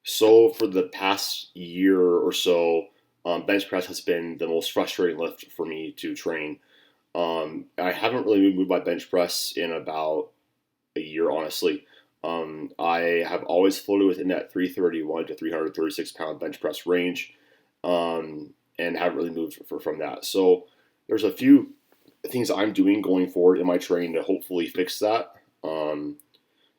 So for the past year or so, bench press has been the most frustrating lift for me to train. I haven't really moved my bench press in about a year, honestly. I have always floated within that 331 to 336 pound bench press range, and haven't really moved from that. So there's a few things I'm doing going forward in my training to hopefully fix that. Um,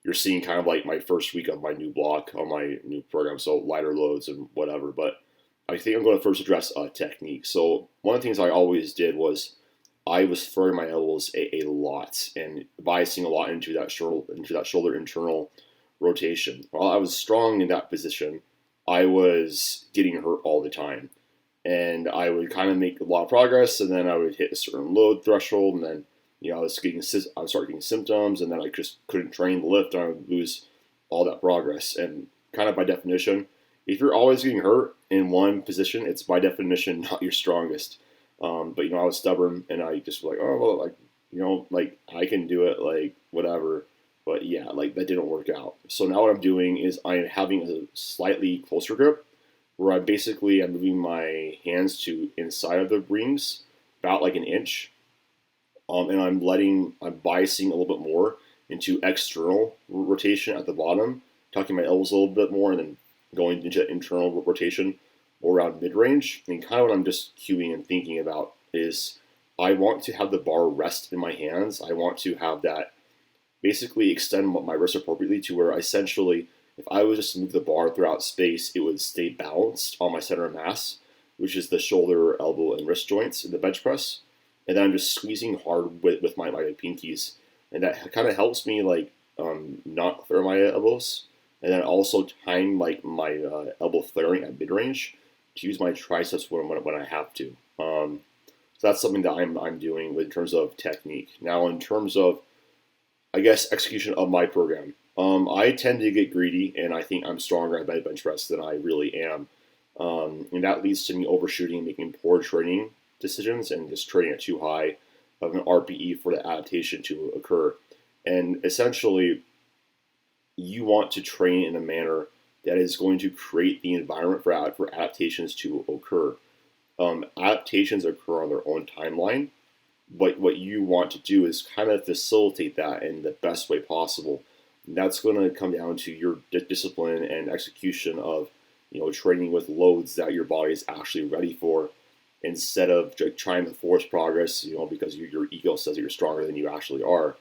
you're seeing kind of like my first week of my new block on my new program, so lighter loads and whatever. But I think I'm going to first address technique. So one of the things I always did was I was throwing my elbows a lot and biasing a lot into that shoulder internal rotation. While I was strong in that position, I was getting hurt all the time, and I would kind of make a lot of progress, and then I would hit a certain load threshold, and then I would start getting symptoms, and then I just couldn't train the lift, and I would lose all that progress. And kind of by definition, if you're always getting hurt in one position, it's by definition not your strongest. But I was stubborn, and I just was like, oh well, like like I can do it, like whatever. But yeah, like that didn't work out. So now what I'm doing is I'm having a slightly closer grip where I'm moving my hands to inside of the rings about like an inch, and I'm biasing a little bit more into external rotation at the bottom, tucking my elbows a little bit more, and then going into internal rotation more around mid range. And kind of what I'm just cueing and thinking about is I want to have the bar rest in my hands. I want to have that basically extend my wrist appropriately to where essentially, if I was just to move the bar throughout space, it would stay balanced on my center of mass, which is the shoulder, elbow, and wrist joints in the bench press. And then I'm just squeezing hard with my pinkies. And that kind of helps me like not flare my elbows. And then also time like my elbow flaring at mid range to use my triceps when I have to. So that's something that I'm doing in terms of technique. Now, in terms of I guess execution of my program. I tend to get greedy, and I think I'm stronger at bench press than I really am, and that leads to me overshooting and making poor training decisions and just training at too high of an RPE for the adaptation to occur. And essentially, you want to train in a manner that is going to create the environment for adaptations to occur. Adaptations occur on their own timeline, what you want to do is kind of facilitate that in the best way possible. And that's going to come down to your discipline and execution of training with loads that your body is actually ready for, instead of trying to force progress, because your ego says that you're stronger than you actually are.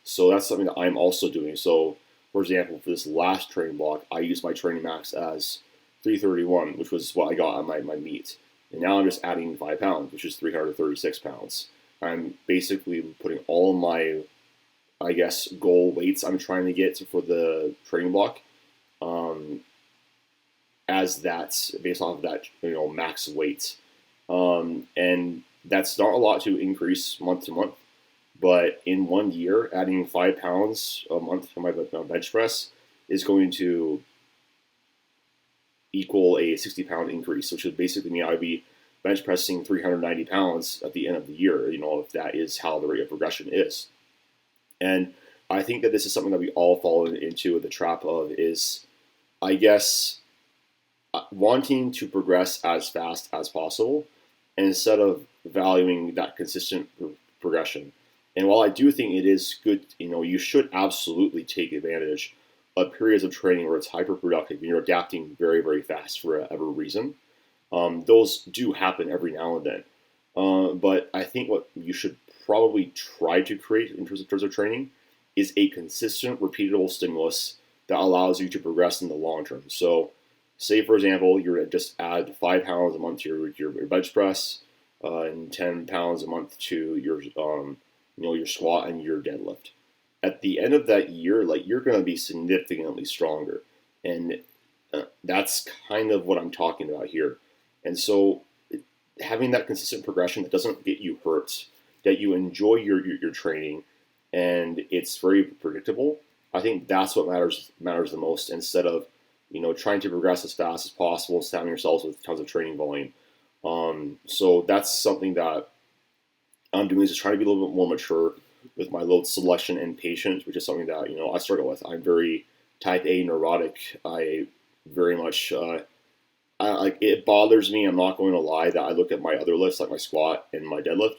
So that's something that I'm also doing. So, for example, for this last training block, I used my training max as 331, which was what I got on my meet. And now I'm just adding 5 pounds, which is 336 pounds. I'm basically putting all of my, I guess, goal weights I'm trying to get for the training block, um, as that based off of that max weight. And that's not a lot to increase month to month, but in 1 year, adding 5 pounds a month to my bench press is going to equal a 60-pound increase, which would basically mean I'd be bench pressing 390 pounds at the end of the year, if that is how the rate of progression is. And I think that this is something that we all fall into the trap of is, I guess, wanting to progress as fast as possible instead of valuing that consistent progression. And while I do think it is good, you should absolutely take advantage of periods of training where it's hyper productive and you're adapting very, very fast for whatever reason. Those do happen every now and then. But I think what you should probably try to create in terms of training is a consistent, repeatable stimulus that allows you to progress in the long term. So, say for example, you're just add 5 pounds a month to your bench press, and 10 pounds a month to your squat and your deadlift. At the end of that year, like you're going to be significantly stronger, and that's kind of what I'm talking about here. And so, having that consistent progression that doesn't get you hurt, that you enjoy your training, and it's very predictable. I think that's what matters the most. Instead of trying to progress as fast as possible, stabbing yourselves with tons of training volume. So that's something that I'm doing is just trying to be a little bit more mature with my load selection and patience, which is something that I struggle with. I'm very type A neurotic. I very much like it bothers me. I'm not going to lie that I look at my other lifts like my squat and my deadlift,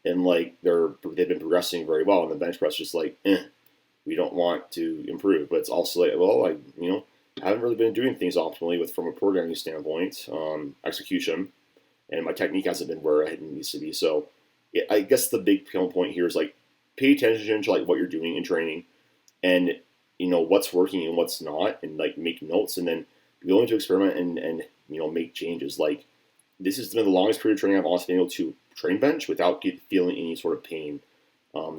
and like they've been progressing very well, and the bench press just like we don't want to improve. But it's also like, well, I haven't really been doing things optimally with from a programming standpoint, execution, and my technique hasn't been where it needs to be. So I guess the big point here is like pay attention to like what you're doing in training, and what's working and what's not, and like make notes, and then be willing to experiment and make changes. Like this has been the longest period of training I've also been able to train bench without feeling any sort of pain.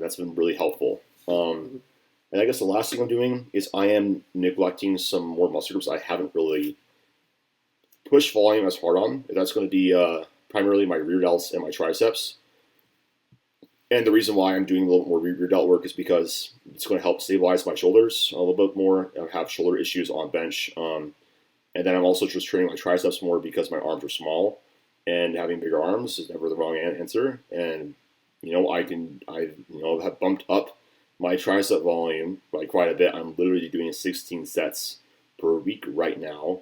That's been really helpful. And I guess the last thing I'm doing is I am neglecting some more muscle groups I haven't really pushed volume as hard on. That's going to be primarily my rear delts and my triceps. And the reason why I'm doing a little more rear delt work is because it's going to help stabilize my shoulders a little bit more. I have shoulder issues on bench. And then I'm also just training my triceps more because my arms are small. And having bigger arms is never the wrong answer. And, I have bumped up my tricep volume by quite a bit. I'm literally doing 16 sets per week right now.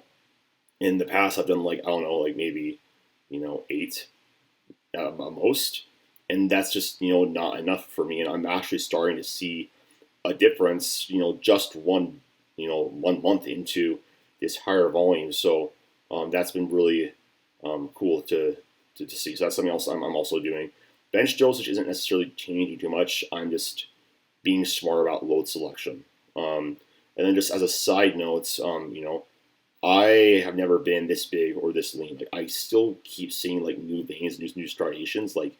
In the past, I've done like, I don't know, like maybe, 8 at most. And that's just, not enough for me. And I'm actually starting to see a difference, just one month into this higher volume. So that's been really cool to see. So that's something else I'm also doing. Bench dosage isn't necessarily changing too much. I'm just being smart about load selection. And then just as a side note, I have never been this big or this lean. Like I still keep seeing like new veins, new striations, like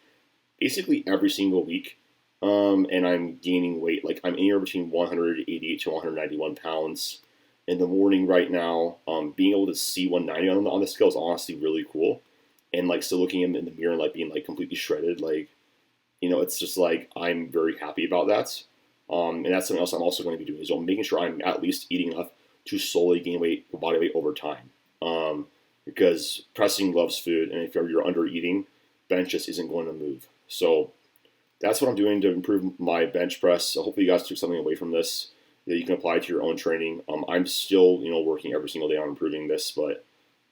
basically every single week. And I'm gaining weight. Like I'm anywhere between 188 to 191 pounds in the morning right now. Being able to see 190 on the scale is honestly really cool. And like still looking in the mirror and like being like completely shredded, like it's just like I'm very happy about that. And that's something else I'm also going to be doing is making sure I'm at least eating enough to slowly gain body weight over time. Because pressing loves food, and if you're under eating, bench just isn't going to move. So that's what I'm doing to improve my bench press. So hopefully you guys took something away from this that you can apply to your own training. I'm still working every single day on improving this, but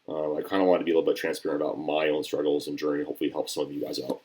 I kind of want to be a little bit transparent about my own struggles and journey. Hopefully, help some of you guys out.